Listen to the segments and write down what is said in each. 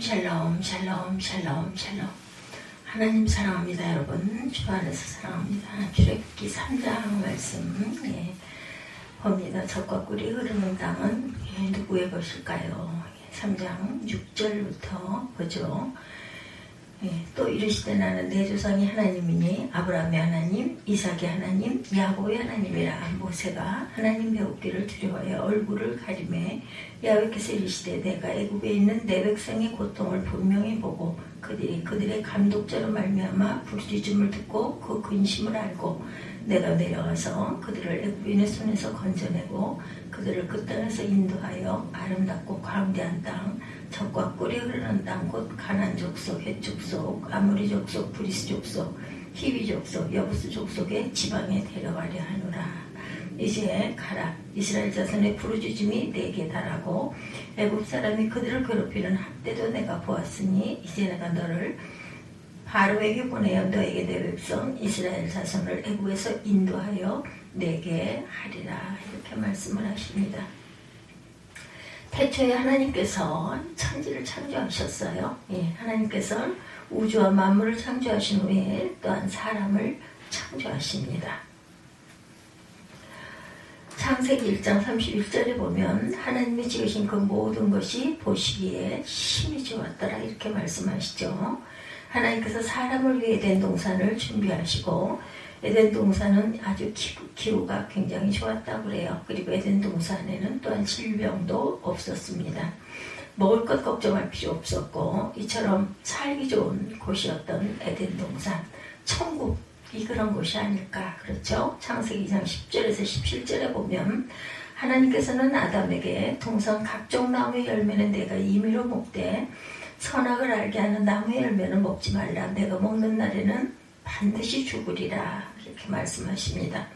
샬롬 샬롬 샬롬 샬롬. 하나님 사랑합니다. 여러분 주 안에서 사랑합니다. 출애굽기 3장 말씀 봅니다. 젖과 꿀이 흐르는 땅은 누구의 것일까요? 3장 6절부터 보죠. 또 이르시되 나는 내 조상이 하나님이니 아브라함의 하나님, 이삭의 하나님, 야곱의 하나님이라. 모세가 하나님 배우기를 두려워하여 얼굴을 가리매 야훼께서 이르시되 내가 애굽에 있는 내 백성의 고통을 분명히 보고 그들의 감독자로 말미암아 부르짖음을 듣고 그 근심을 알고 내가 내려가서 그들을 애굽인의 손에서 건져내고 그들을 그 땅에서 인도하여 아름답고 광대한 땅, 젖과 꿀이 흐르는 땅, 곧 가나안 족속, 헷 족속, 아모리 족속, 브리스 족속, 히위 족속, 여부스 족속의 지방에 데려가려 하노라. 이제 가라. 이스라엘 자손의 부르짖음이 내게 달하고 애굽 사람이 그들을 괴롭히는 학대도 내가 보았으니 이제 내가 너를 바로에게 보내어 너에게 내 백성 이스라엘 자손을 애굽에서 인도하여 내게 하리라. 이렇게 말씀을 하십니다. 태초에 하나님께서 천지를 창조하셨어요. 하나님께서 우주와 만물을 창조하신 후에 또한 사람을 창조하십니다. 창세기 1장 31절에 보면 하나님이 지으신 그 모든 것이 보시기에 심히 좋았더라 이렇게 말씀하시죠. 하나님께서 사람을 위해 에덴 동산을 준비하시고 에덴 동산은 아주 기후가 굉장히 좋았다고 그래요. 그리고 에덴 동산에는 또한 질병도 없었습니다. 먹을 것 걱정할 필요 없었고 이처럼 살기 좋은 곳이었던 에덴 동산, 천국이 그런 곳이 아닐까. 그렇죠? 창세기 2장 10절에서 17절에 보면 하나님께서는 아담에게 동산 각종 나무의 열매는 내가 임의로 먹되 선악을 알게 하는 나무의 열매는 먹지 말라. 내가 먹는 날에는 반드시 죽으리라. 이렇게 말씀하십니다.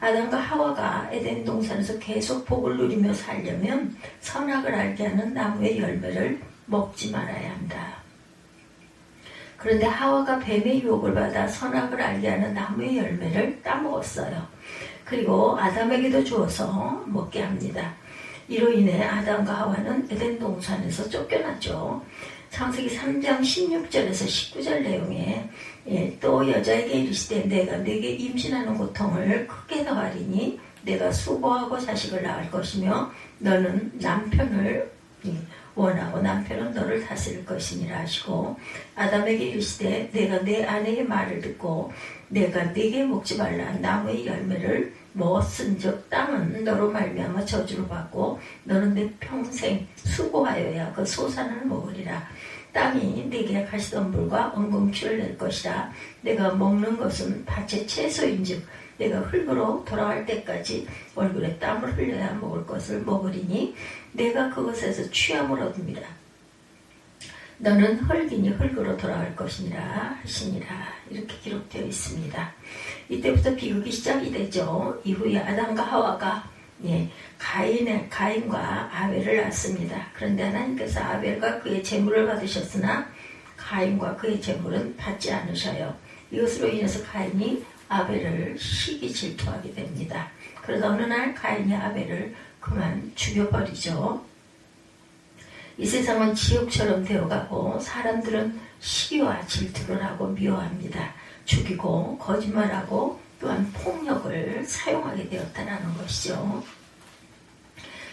아담과 하와가 에덴 동산에서 계속 복을 누리며 살려면 선악을 알게 하는 나무의 열매를 먹지 말아야 한다. 그런데 하와가 뱀의 유혹을 받아 선악을 알게 하는 나무의 열매를 따먹었어요. 그리고 아담에게도 주어서 먹게 합니다. 이로 인해 아담과 하와는 에덴 동산에서 쫓겨났죠. 창세기 3장 16절에서 19절 내용에 또 여자에게 이르시되 내가 네게 임신하는 고통을 크게 더하리니 내가 수고하고 자식을 낳을 것이며 너는 남편을 원하고 남편은 너를 다스릴 것이니라 하시고 아담에게 이르시되 내가 내 아내의 말을 듣고 내가 네게 먹지 말라 나무의 열매를 먹었은즉 땅은 너로 말미암아 저주를 받고 너는 내 평생 수고하여야 그 소산을 먹으리라. 땅이 네게 가시덤불과 엉겅퀴를 낼 것이라. 내가 먹는 것은 밭의 채소인즉 내가 흙으로 돌아갈 때까지 얼굴에 땀을 흘려야 먹을 것을 먹으리니 내가 그것에서 취함을 얻음이라. 너는 흙이니 흙으로 돌아갈 것이니라 하시니라. 이렇게 기록되어 있습니다. 이때부터 비극이 시작이 되죠. 이후에 아담과 하와가 가인과 아벨을 낳습니다. 그런데 하나님께서 아벨과 그의 재물을 받으셨으나 가인과 그의 재물은 받지 않으셔요. 이것으로 인해서 가인이 아벨을 시기 질투하게 됩니다. 그러다 어느 날 가인이 아벨을 그만 죽여버리죠. 이 세상은 지옥처럼 되어가고 사람들은 시기와 질투를 하고 미워합니다. 죽이고 거짓말하고 또한 폭력을 사용하게 되었다는 것이죠.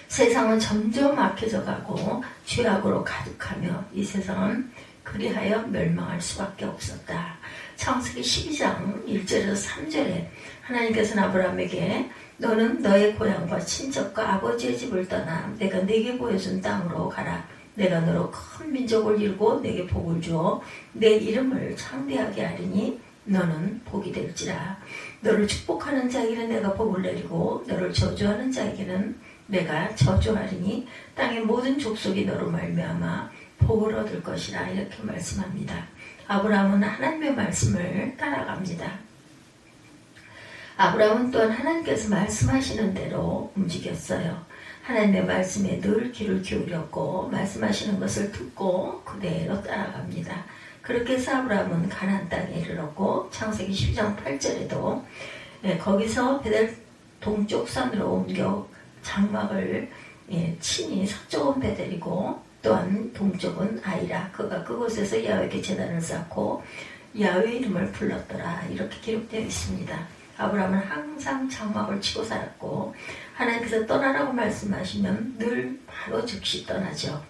세상은 점점 악해져 가고 죄악으로 가득하며 이 세상은 그리하여 멸망할 수밖에 없었다. 창세기 12장 1절에서 3절에 하나님께서는 아브라함에게 너는 너의 고향과 친척과 아버지의 집을 떠나 내가 네게 보여준 땅으로 가라. 내가 너로 큰 민족을 이루고 내게 복을 주어 내 이름을 창대하게 하리니 너는 복이 될지라. 너를 축복하는 자에게는 내가 복을 내리고 너를 저주하는 자에게는 내가 저주하리니 땅의 모든 족속이 너로 말미암아 복을 얻을 것이라. 이렇게 말씀합니다. 아브라함은 하나님의 말씀을 따라갑니다. 아브라함은 또한 하나님께서 말씀하시는 대로 움직였어요. 하나님의 말씀에 늘 귀를 기울였고 말씀하시는 것을 듣고 그대로 따라갑니다. 그렇게 해서 아브라함은 가나안 땅에 이르렀고 창세기 10장 8절에도 거기서 베델 동쪽 산으로 옮겨 장막을 친히 서쪽은 베델이고 또 또한 동쪽은 아이라. 그가 그곳에서 야훼께 제단을 쌓고 야훼 이름을 불렀더라. 이렇게 기록되어 있습니다. 아브라함은 항상 장막을 치고 살았고 하나님께서 떠나라고 말씀하시면 늘 바로 즉시 떠나죠.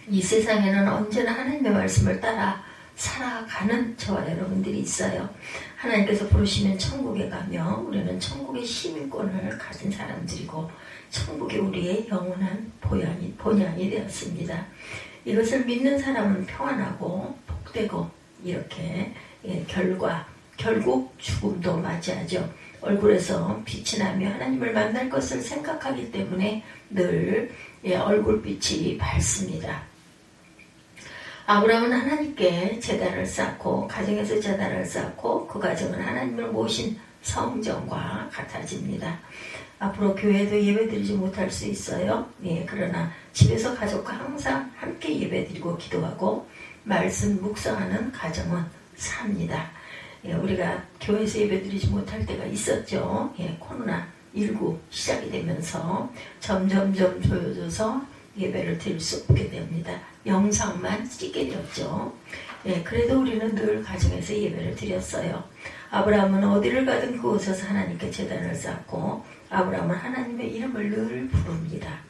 이 세상에는 언제나 하나님의 말씀을 따라 살아가는 저와 여러분들이 있어요. 하나님께서 부르시면 천국에 가며 우리는 천국의 시민권을 가진 사람들이고 천국이 우리의 영원한 본향이 되었습니다. 이것을 믿는 사람은 평안하고 복되고 이렇게 결국 죽음도 맞이하죠. 얼굴에서 빛이 나며 하나님을 만날 것을 생각하기 때문에 늘 얼굴빛이 밝습니다. 아브라함은 하나님께 제단을 쌓고 가정에서 제단을 쌓고 그 가정은 하나님을 모신 성전과 같아집니다. 앞으로 교회에도 예배드리지 못할 수 있어요. 그러나 집에서 가족과 항상 함께 예배드리고 기도하고 말씀 묵상하는 가정은 삽니다. 우리가 교회에서 예배드리지 못할 때가 있었죠. 코로나19 시작이 되면서 점점 조여져서 예배를 드릴 수 없게 됩니다. 영상만 찍게 되었죠. 그래도 우리는 늘 가정에서 예배를 드렸어요. 아브라함은 어디를 가든 그곳에서 하나님께 제단을 쌓고 아브라함은 하나님의 이름을 늘 부릅니다.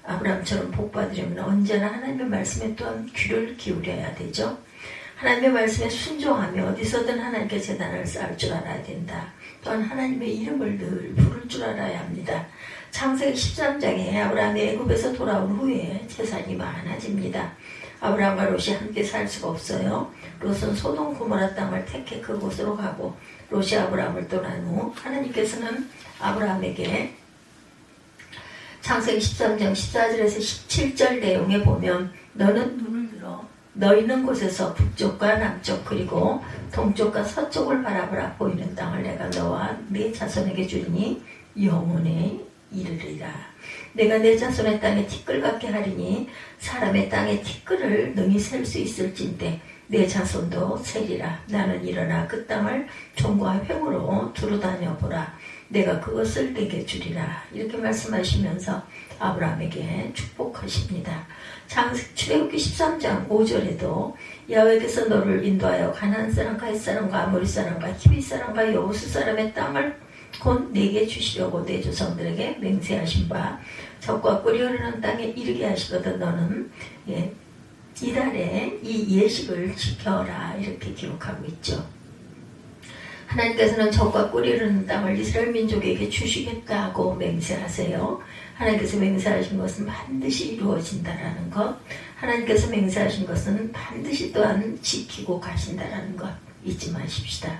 아브라함처럼 복받으려면 언제나 하나님의 말씀에 또한 귀를 기울여야 되죠. 하나님의 말씀에 순종하며 어디서든 하나님께 제단을 쌓을 줄 알아야 된다. 또한 하나님의 이름을 늘 부를 줄 알아야 합니다. 창세기 13장에 아브라함이 애굽에서 돌아온 후에 재산이 많아집니다. 아브라함과 롯이 함께 살 수가 없어요. 롯은 소돔 고모라 땅을 택해 그곳으로 가고 롯이 아브라함을 떠난 후 하나님께서는 아브라함에게 창세기 13장 14절에서 17절 내용에 보면 너는 눈을 들어 너 있는 곳에서 북쪽과 남쪽 그리고 동쪽과 서쪽을 바라보라. 보이는 땅을 내가 너와 네 자손에게 주리니 영원에 이르리라. 내가 내 자손의 땅에 티끌 같게 하리니 사람의 땅에 티끌을 능히 셀 수 있을진데 내 자손도 세리라. 나는 일어나 그 땅을 종과 횡으로 두루다녀 보라. 내가 그것을 내게 주리라. 이렇게 말씀하시면서 아브라함에게 축복하십니다. 출애굽기 13장 5절에도 야훼께서 너를 인도하여 가나안 사람과 헷 사람과 아모리 사람과 히위 사람과 여부스 사람의 땅을 곧 내게 주시려고 내 조상들에게 맹세하신 바 적과 꿀이 흐르는 땅에 이르게 하시거든 너는 이달에 이 예식을 지켜라. 이렇게 기록하고 있죠. 하나님께서는 적과 꿀이 흐르는 땅을 이스라엘 민족에게 주시겠다고 맹세하세요. 하나님께서 맹세하신 것은 반드시 이루어진다라는 것, 하나님께서 맹세하신 것은 반드시 또한 지키고 가신다라는 것 잊지 마십시다.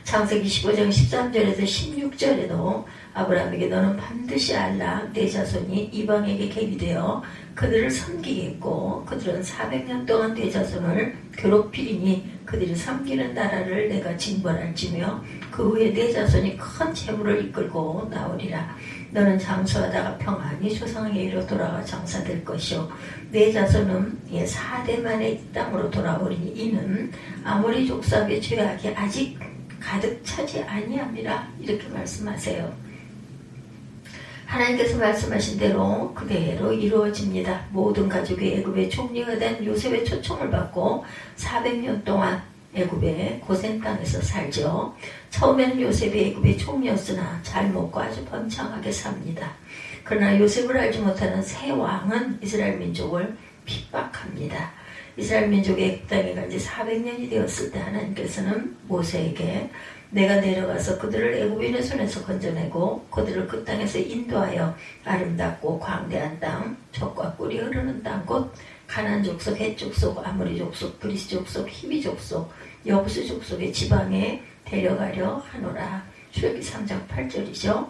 창세기 15장 13절에서 16절에도 아브라함에게 너는 반드시 알라. 내 자손이 이방에게 객이 되어 그들을 섬기겠고 그들은 400년 동안 내 자손을 괴롭히리니 그들이 섬기는 나라를 내가 징벌할지며 그 후에 내 자손이 큰 재물을 이끌고 나오리라. 너는 장수하다가 평안히 조상에게 이르러 돌아가 장사될 것이요 내 자손은 4대 만에 이 땅으로 돌아오리니 이는 아모리 족속의 죄악이 아직 가득 차지 아니함이라. 이렇게 말씀하세요. 하나님께서 말씀하신 대로 그대로 이루어집니다. 모든 가족이 애굽의 총리가 된 요셉의 초청을 받고 400년 동안 애굽의 고센 땅에서 살죠. 처음에는 요셉이 애굽의 총리였으나 잘 먹고 아주 번창하게 삽니다. 그러나 요셉을 알지 못하는 새 왕은 이스라엘 민족을 핍박합니다. 이스라엘 민족이 애굽 땅에 간 지 400년이 되었을 때 하나님께서는 모세에게 내가 내려가서 그들을 애굽인의 손에서 건져내고 그들을 그 땅에서 인도하여 아름답고 광대한 땅, 젖과 꿀이 흐르는 땅, 곧 가나안 족속, 헷 족속, 아모리 족속, 브리스 족속, 히비 족속, 여부스 족속의 지방에 데려가려 하노라. 출애굽기 3장 8절이죠.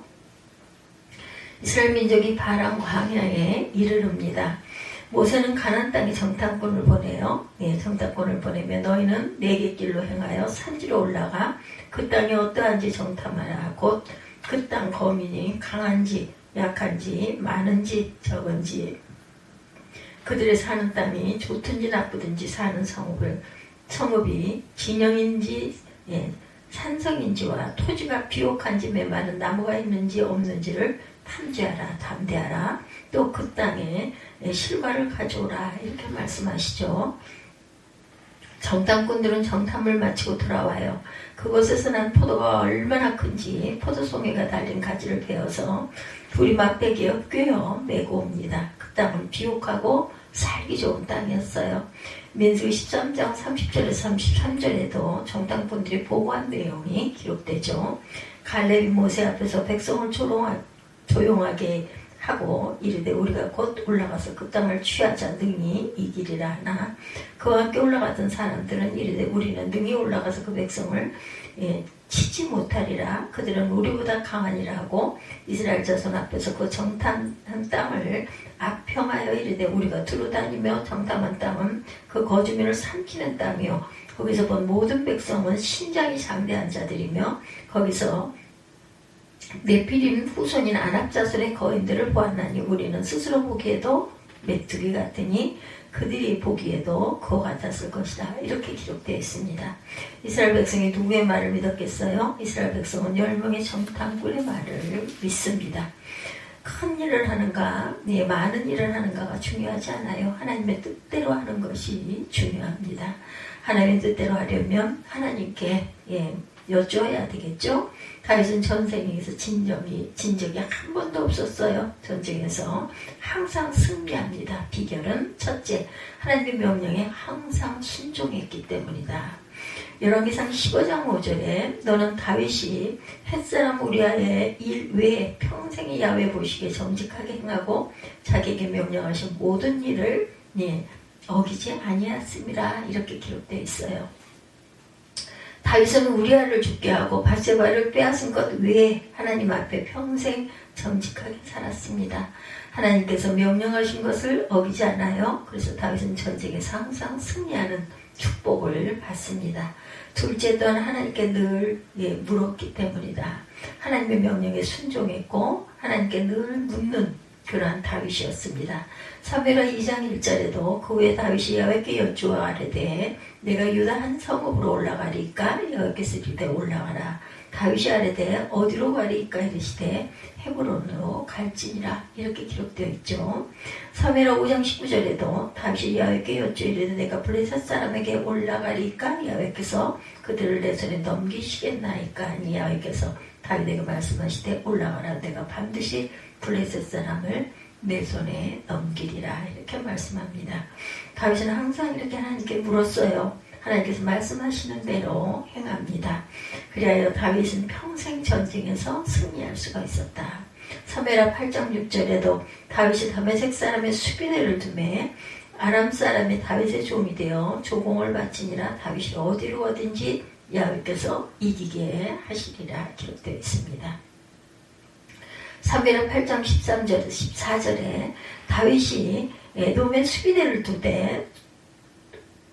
이스라엘 민족이 바람 광야에 이르릅니다. 모세는 가나안 땅에 정탐꾼을 보내요. 정탐꾼을 보내며 너희는 네개 길로 행하여 산지로 올라가 그 땅이 어떠한지 정탐하라. 곧 그 땅 거민이 강한지 약한지 많은지 적은지 그들의 사는 땅이 좋든지 나쁘든지 사는 성읍이 진영인지 산성인지와 토지가 비옥한지 메마른 나무가 있는지 없는지를 탐지하라. 담대하라. 또 그 땅에 실과를 가져오라 이렇게 말씀하시죠. 정탐꾼들은 정탐을 마치고 돌아와요. 그곳에서 난 포도가 얼마나 큰지 포도송이가 달린 가지를 베어서 둘이 막대기에 꿰어 메고 옵니다. 그 땅은 비옥하고 살기 좋은 땅이었어요. 민수기 13장 30절에서 33절에도 정탐꾼들이 보고한 내용이 기록되죠. 갈렙이 모세 앞에서 백성을 조용하게 하고 이르되 우리가 곧 올라가서 그 땅을 취하자 능히 이기리라 하나 그와 함께 올라가던 사람들은 이르되 우리는 능히 올라가서 그 백성을 치지 못하리라. 그들은 우리보다 강하니라 하고 이스라엘 자손 앞에서 그 정탐한 땅을 압평하여 이르되 우리가 두루다니며 정탐한 땅은 그 거주민을 삼키는 땅이요 거기서 본 모든 백성은 신장이 장대한 자들이며 거기서 네피림 후손인 아낙 자손의 거인들을 보았나니 우리는 스스로 보기에도 메뚜기 같으니 그들이 보기에도 그와 같았을 것이다. 이렇게 기록되어 있습니다. 이스라엘 백성이 누구의 말을 믿었겠어요? 이스라엘 백성은 10명의 정탐꾼의 말을 믿습니다. 큰 일을 하는가, 많은 일을 하는가가 중요하지 않아요. 하나님의 뜻대로 하는 것이 중요합니다. 하나님의 뜻대로 하려면 하나님께 여쭈어야 되겠죠. 다윗은 전쟁에서 진 적이 한 번도 없었어요. 전쟁에서 항상 승리합니다. 비결은 첫째, 하나님의 명령에 항상 순종했기 때문이다. 열왕기상 15장 5절에 너는 다윗이 햇사람 우리아의 일 외에 평생의 야훼 보시기에 정직하게 행하고 자기에게 명령하신 모든 일을 어기지 아니하였음이라 이렇게 기록되어 있어요. 다윗은 우리아를 죽게 하고 밧세바를 빼앗은 것 외에 하나님 앞에 평생 정직하게 살았습니다. 하나님께서 명령하신 것을 어기지 않아요. 그래서 다윗은 전쟁에서 항상 승리하는 축복을 받습니다. 둘째 또한 하나님께 늘 물었기 때문이다. 하나님의 명령에 순종했고 하나님께 늘 묻는 그러한 다윗이었습니다. 사무엘하 2장 1절에도 그 후에 다윗이 여호와께 여쭈어 아뢰되 내가 유다 한 성읍으로 올라가리까 여호와께서 이르되 올라가라. 다윗이 아뢰되 어디로 가리까 이르시되 헤브론으로 갈지니라 이렇게 기록되어 있죠. 사무엘하 5장 19절에도 다윗이 여호와께 여쭈어 이르되 내가 블레셋 사람에게 올라가리까 여호와께서 그들을 내 손에 넘기시겠나이까 하니 여호와께서 다윗에게 말씀하시되 올라가라. 내가 반드시 블레셋 사람을 내 손에 넘기리라 이렇게 말씀합니다. 다윗은 항상 이렇게 하나님께 물었어요. 하나님께서 말씀하시는 대로 행합니다. 그리하여 다윗은 평생 전쟁에서 승리할 수가 있었다. 사무엘하 8장 6절에도 다윗이 다메섹 사람의 수비대를 두매 아람 사람이 다윗의 종이 되어 조공을 바치니라. 다윗이 어디로 가든지 여호와께서 이기게 하시리라 기록되어 있습니다. 사무엘하 8장 13절에서 14절에 다윗이 에돔의 수비대를 두되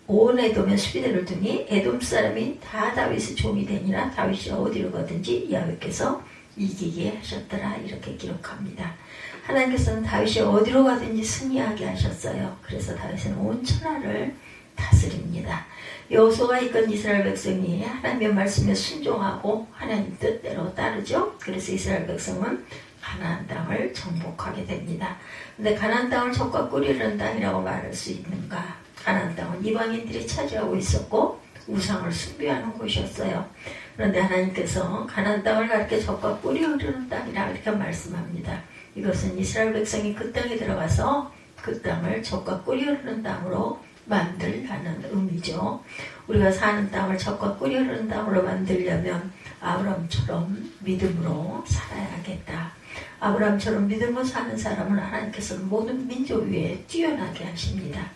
온 에돔의 수비대를 두니 에돔 사람이 다 다윗의 종이 되니라. 다윗이 어디로 가든지 여호와께서 이기게 하셨더라 이렇게 기록합니다. 하나님께서는 다윗이 어디로 가든지 승리하게 하셨어요. 그래서 다윗은 온 천하를 다스립니다. 여호수아가 이끈 이스라엘 백성이 하나님의 말씀에 순종하고 하나님 뜻대로 따르죠. 그래서 이스라엘 백성은 가나안 땅을 정복하게 됩니다. 근데 가나안 땅을 적과 꿀이르는 땅이라고 말할 수 있는가? 가나안 땅은 이방인들이 차지하고 있었고 우상을 숭배하는 곳이었어요. 그런데 하나님께서 가나안 땅을 가리켜 적과 꿀이 흐르는 땅이라 이렇게 말씀합니다. 이것은 이스라엘 백성이 그 땅에 들어가서 그 땅을 적과 꿀이 흐르는 땅으로 만들라는 의미죠. 우리가 사는 땅을 적과 꿀이 흐르는 땅으로 만들려면 아브라함처럼 믿음으로 살아야겠다. 아브라함처럼 믿음으로 사는 사람은 하나님께서는 모든 민족 위에 뛰어나게 하십니다.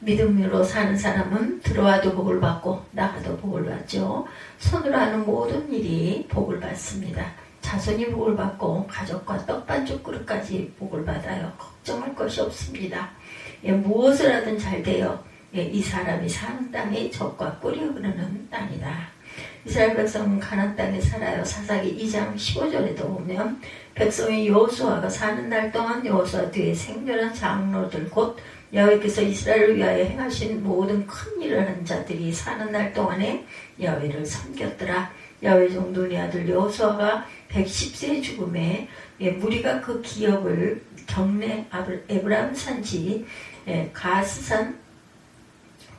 믿음으로 사는 사람은 들어와도 복을 받고 나가도 복을 받죠. 손으로 하는 모든 일이 복을 받습니다. 자손이 복을 받고 가족과 떡반죽 그릇까지 복을 받아요. 걱정할 것이 없습니다. 무엇을 하든 잘 돼요. 이 사람이 사는 땅이 적과 꿀이 흐르는 땅이다. 이스라엘 백성은 가나안 땅에 살아요. 사사기 2장 15절에도 보면 백성의 여호수아가 사는 날 동안 여호수아 뒤에 생존한 장로들 곧 여호와께서 이스라엘을 위하여 행하신 모든 큰 일을 한 자들이 사는 날 동안에 여호와를 섬겼더라. 야훼 종 눈의 아들 여호수아가 110세의 죽음에 무리가 그 기업을 경내 에브라임 산지 가스산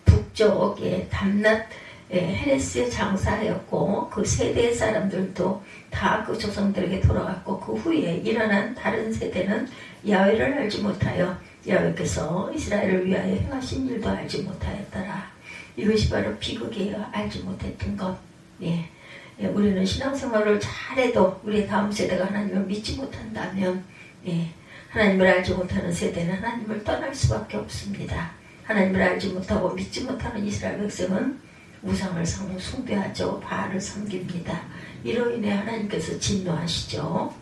북쪽에 담낫 헤레스에 장사하였고 그 세대의 사람들도 다 그 조상들에게 돌아갔고 그 후에 일어난 다른 세대는 야훼를 알지 못하여 야훼께서 이스라엘을 위하여 행하신 일도 알지 못하였더라. 이것이 바로 비극이에요. 알지 못했던 것. 우리는 신앙생활을 잘해도 우리의 다음 세대가 하나님을 믿지 못한다면 하나님을 알지 못하는 세대는 하나님을 떠날 수밖에 없습니다. 하나님을 알지 못하고 믿지 못하는 이스라엘 백성은 우상을 숭배하죠. 바알을 섬깁니다. 이로 인해 하나님께서 진노하시죠.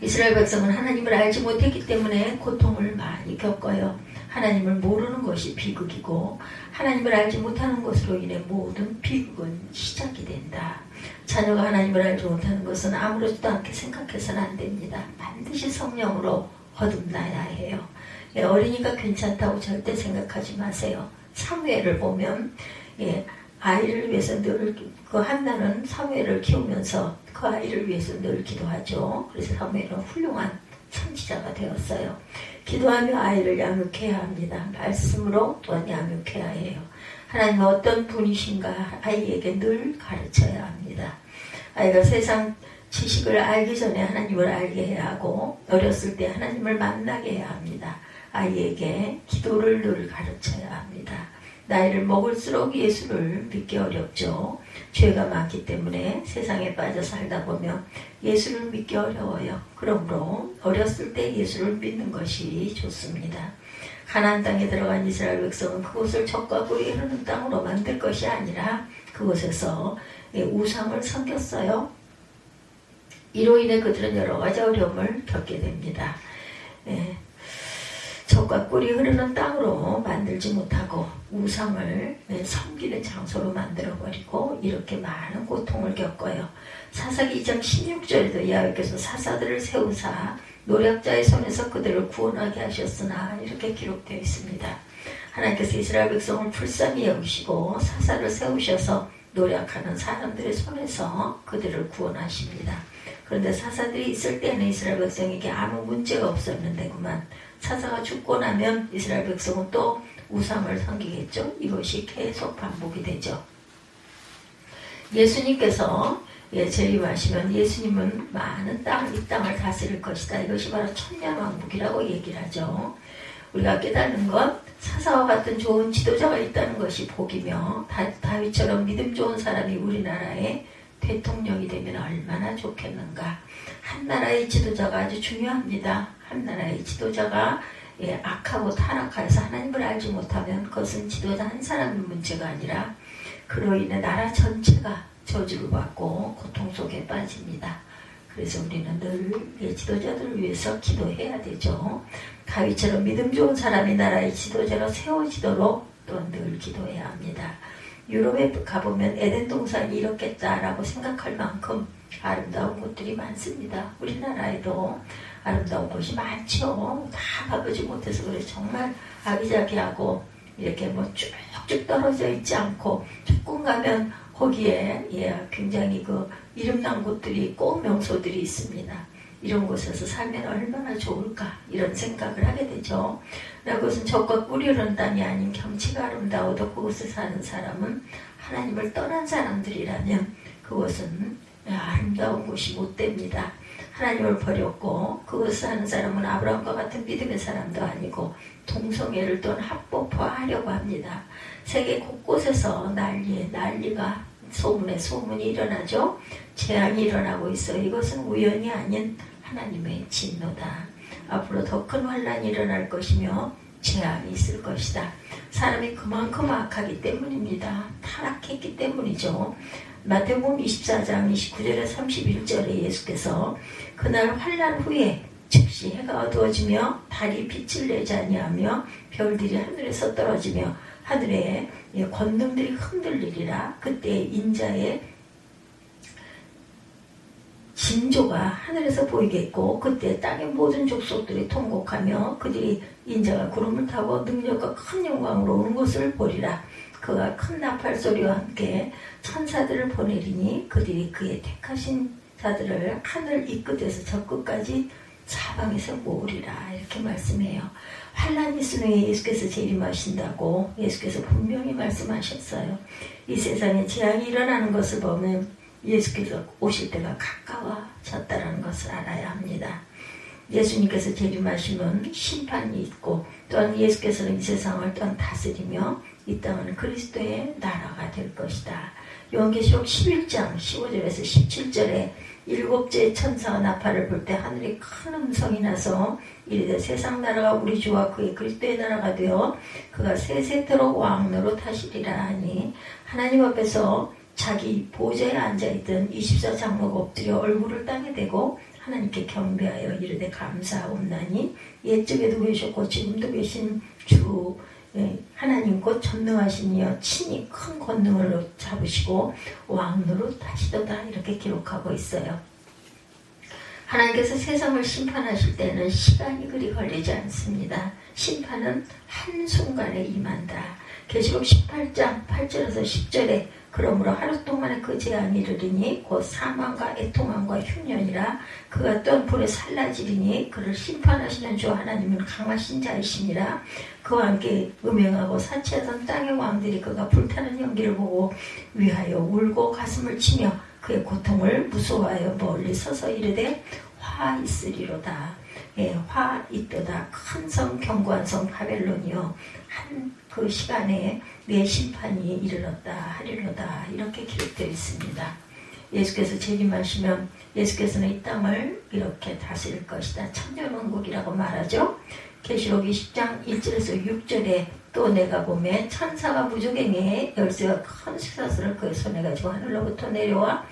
이스라엘 백성은 하나님을 알지 못했기 때문에 고통을 많이 겪어요. 하나님을 모르는 것이 비극이고 하나님을 알지 못하는 것으로 인해 모든 비극은 시작이 된다. 자녀가 하나님을 알지 못하는 것은 아무렇지도 않게 생각해서는 안 됩니다. 반드시 성령으로 거듭나야 해요. 어린이가 괜찮다고 절대 생각하지 마세요. 사무엘을 보면 아이를 위해서 늘 그 한나는 사무엘을 키우면서 그 아이를 위해서 늘 기도하죠. 그래서 사무엘은 훌륭한 선지자가 되었어요. 기도하며 아이를 양육해야 합니다. 말씀으로 또한 양육해야 해요. 하나님은 어떤 분이신가 아이에게 늘 가르쳐야 합니다. 아이가 세상 지식을 알기 전에 하나님을 알게 해야 하고 어렸을 때 하나님을 만나게 해야 합니다. 아이에게 기도를 늘 가르쳐야 합니다. 나이를 먹을수록 예수를 믿기 어렵죠. 죄가 많기 때문에 세상에 빠져 살다 보면 예수를 믿기 어려워요. 그러므로 어렸을 때 예수를 믿는 것이 좋습니다. 가나안 땅에 들어간 이스라엘 백성은 그곳을 적과 꿀이 흐르는 땅으로 만들 것이 아니라 그곳에서 우상을 섬겼어요. 이로 인해 그들은 여러 가지 어려움을 겪게 됩니다. 적과 꿀이 흐르는 땅으로 만들지 못하고 우상을 섬기는 장소로 만들어버리고 이렇게 많은 고통을 겪어요. 사사기 2장 16절에도 야훼께서 사사들을 세우사 노략자의 손에서 그들을 구원하게 하셨으나 이렇게 기록되어 있습니다. 하나님께서 이스라엘 백성을 불쌍히 여기시고 사사를 세우셔서 노략하는 사람들의 손에서 그들을 구원하십니다. 그런데 사사들이 있을 때는 이스라엘 백성에게 아무 문제가 없었는데 그만 사사가 죽고 나면 이스라엘 백성은 또 우상을 섬기겠죠. 이것이 계속 반복이 되죠. 예수님께서 재림하시면 예수님은 많은 이 땅을 다스릴 것이다. 이것이 바로 천년왕국이라고 얘기를 하죠. 우리가 깨닫는 것, 사사와 같은 좋은 지도자가 있다는 것이 복이며 다윗처럼 믿음 좋은 사람이 우리나라에 대통령이 되면 얼마나 좋겠는가. 한 나라의 지도자가 아주 중요합니다. 한 나라의 지도자가 악하고 타락해서 하나님을 알지 못하면 그것은 지도자 한 사람의 문제가 아니라 그로 인해 나라 전체가 저주를 받고 고통 속에 빠집니다. 그래서 우리는 늘 지도자들을 위해서 기도해야 되죠. 다윗처럼 믿음 좋은 사람이 나라의 지도자로 세워지도록 또 늘 기도해야 합니다. 유럽에 가보면 에덴 동산이 이렇겠다라고 생각할 만큼 아름다운 곳들이 많습니다. 우리나라에도 아름다운 곳이 많죠. 다 가보지 못해서 그래. 정말 아기자기하고 이렇게 쭉쭉 떨어져 있지 않고 조금 가면 거기에 굉장히 그 이름난 곳들이 있고 명소들이 있습니다. 이런 곳에서 살면 얼마나 좋을까 이런 생각을 하게 되죠. 그것은 적과 꿀이 흐르는 땅이 아닌 경치가 아름다워도 그곳에 사는 사람은 하나님을 떠난 사람들이라면 그곳은 아름다운 곳이 못 됩니다. 하나님을 버렸고 그곳에 사는 사람은 아브라함과 같은 믿음의 사람도 아니고 동성애를 또한 합법화하려고 합니다. 세계 곳곳에서 난리가 소문에 소문이 일어나죠. 재앙이 일어나고 있어요. 이것은 우연이 아닌 하나님의 진노다. 앞으로 더 큰 환란이 일어날 것이며 재앙이 있을 것이다. 사람이 그만큼 악하기 때문입니다. 타락했기 때문이죠. 마태복음 24장 29절에 31절에 예수께서 그날 환란 후에 즉시 해가 어두워지며 달이 빛을 내지 아니하며 별들이 하늘에서 떨어지며 하늘에 권능들이 흔들리리라. 그때 인자의 징조가 하늘에서 보이겠고 그때 땅의 모든 족속들이 통곡하며 그들이 인자가 구름을 타고 능력과 큰 영광으로 오는 것을 보리라. 그가 큰 나팔 소리와 함께 천사들을 보내리니 그들이 그의 택하신 자들을 하늘 이 끝에서 저 끝까지 사방에서 모으리라 이렇게 말씀해요. 환난이 있으에 예수께서 재림하신다고 예수께서 분명히 말씀하셨어요. 이 세상에 재앙이 일어나는 것을 보면 예수께서 오실 때가 가까워졌다는 것을 알아야 합니다. 예수님께서 재림하시면 심판이 있고 또한 예수께서는 이 세상을 또한 다스리며 이 땅은 그리스도의 나라가 될 것이다. 요한계시록 11장 15절에서 17절에 일곱째 천사가 나팔을 불 때 하늘에 큰 음성이 나서 이르되 세상 나라가 우리 주와 그의 그리스도의 나라가 되어 그가 세세토록 왕노릇 하시리라 하니 하나님 앞에서 자기 보좌에 앉아있던 24장로가 엎드려 얼굴을 땅에 대고 하나님께 경배하여 이르되 감사하옵나니 옛적에도 계셨고 지금도 계신 주 하나님 곧 전능하신 이여 친히 큰 권능을 잡으시고 왕노릇 하시도다 이렇게 기록하고 있어요. 하나님께서 세상을 심판하실 때는 시간이 그리 걸리지 않습니다. 심판은 한순간에 임한다. 계시록 18장 8절에서 10절에 그러므로 하루 동안에 그 재앙이 이르리니 곧 사망과 애통함과 흉년이라 그가 또한 불에 살라지리니 그를 심판하시는 주 하나님은 강하신 자이시니라. 그와 함께 음행하고 사치하던 땅의 왕들이 그가 불타는 연기를 보고 위하여 울고 가슴을 치며 그의 고통을 무서워하여 멀리 서서 이르되 화 있으리로다. 화 있도다. 큰 성 견고한 성 바벨론이여 한 그 시간에 내 심판이 이르렀다 하리로다 이렇게 기록되어 있습니다. 예수께서 재림하시면 예수께서는 이 땅을 이렇게 다스릴 것이다. 천년왕국이라고 말하죠. 계시록 20장 1절에서 6절에 또 내가 보매 천사가 무저갱이에 열쇠와 큰 쇠사슬을 그의 손에 가지고 하늘로부터 내려와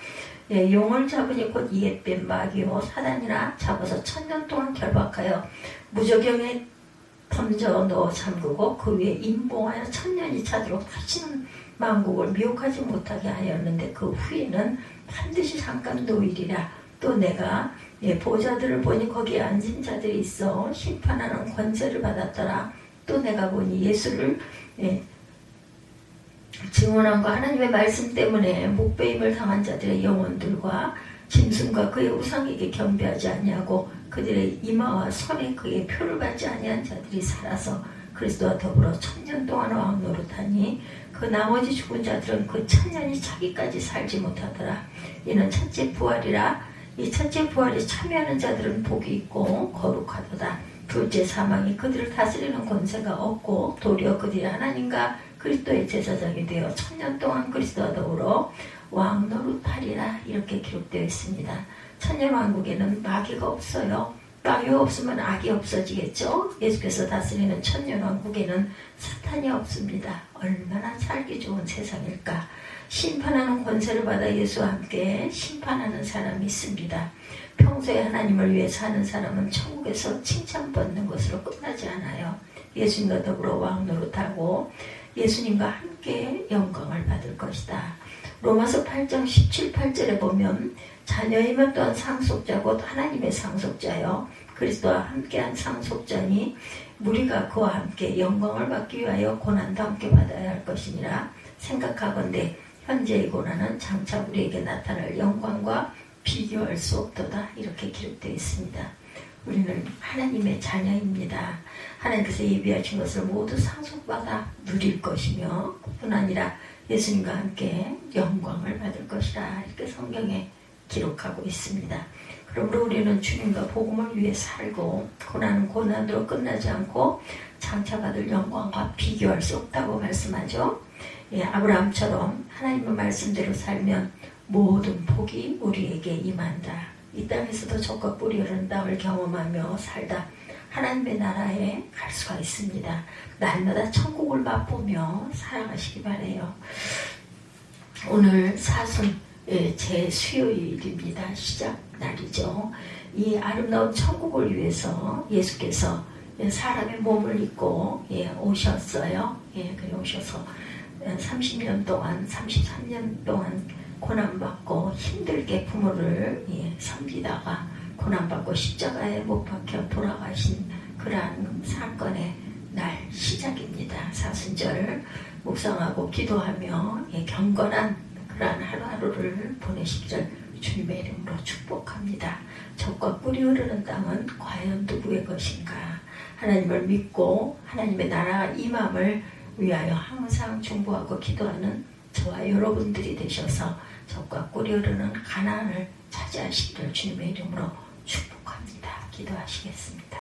용을 잡으니 곧 옛뱀 마귀요 사단이나 잡아서 천년 동안 결박하여 무저경에 던져 넣어 잠그고 그 위에 임봉하여 천년이 차도록 다시는 만국을 미혹하지 못하게 하였는데 그 후에는 반드시 잠깐 노일이라. 또 내가 보좌들을 보니 거기에 앉은 자들이 있어 심판하는 권세를 받았더라. 또 내가 보니 예수를 증언함과 하나님의 말씀 때문에 목배임을 당한 자들의 영혼들과 짐승과 그의 우상에게 경배하지 아니하고 그들의 이마와 손에 그의 표를 받지 아니한 자들이 살아서 그리스도와 더불어 천년 동안 왕노릇하니 그 나머지 죽은 자들은 그 천년이 차기까지 살지 못하더라. 이는 첫째 부활이라. 이 첫째 부활에 참여하는 자들은 복이 있고 거룩하도다. 둘째 사망이 그들을 다스리는 권세가 없고 도리어 그들이 하나님과 그리스도의 제사장이 되어 천년 동안 그리스도와 더불어 왕노릇하리라 이렇게 기록되어 있습니다. 천년왕국에는 마귀가 없어요. 마귀가 없으면 악이 없어지겠죠. 예수께서 다스리는 천년왕국에는 사탄이 없습니다. 얼마나 살기 좋은 세상일까. 심판하는 권세를 받아 예수와 함께 심판하는 사람이 있습니다. 평소에 하나님을 위해 사는 사람은 천국에서 칭찬받는 것으로 끝나지 않아요. 예수님과 더불어 왕노릇하고 예수님과 함께 영광을 받을 것이다. 로마서 8장 17, 8절에 보면 자녀이면 또한 상속자고 하나님의 상속자여 그리스도와 함께한 상속자니 우리가 그와 함께 영광을 받기 위하여 고난도 함께 받아야 할 것이니라. 생각하건대 현재의 고난은 장차 우리에게 나타날 영광과 비교할 수 없도다 이렇게 기록되어 있습니다. 우리는 하나님의 자녀입니다. 하나님께서 예비하신 것을 모두 상속받아 누릴 것이며 뿐 아니라 예수님과 함께 영광을 받을 것이라 이렇게 성경에 기록하고 있습니다. 그러므로 우리는 주님과 복음을 위해 살고 고난은 고난으로 끝나지 않고 장차 받을 영광과 비교할 수 없다고 말씀하죠. 아브라함처럼 하나님의 말씀대로 살면 모든 복이 우리에게 임한다. 이 땅에서도 젖과 꿀이 흐르는 땅을 경험하며 살다 하나님의 나라에 갈 수가 있습니다. 날마다 천국을 맛보며 살아가시기 바라요. 오늘 사순 제 수요일입니다. 시작 날이죠. 이 아름다운 천국을 위해서 예수께서 사람의 몸을 입고 오셨어요. 그래 오셔서 30년 동안 33년 동안 고난받고 힘들게 부모를 섬기다가 고난받고 십자가에 못 박혀 돌아가신 그러한 사건의 날 시작입니다. 사순절 묵상하고 기도하며 경건한 그러한 하루하루를 보내시기를 주님의 이름으로 축복합니다. 적과 꿀이 흐르는 땅은 과연 누구의 것인가? 하나님을 믿고 하나님의 나라가 임함을 위하여 항상 중보하고 기도하는 저와 여러분들이 되셔서 적과 꿀이 흐르는 가나안을 차지하시기를 주님의 이름으로 축복합니다. 기도하시겠습니다.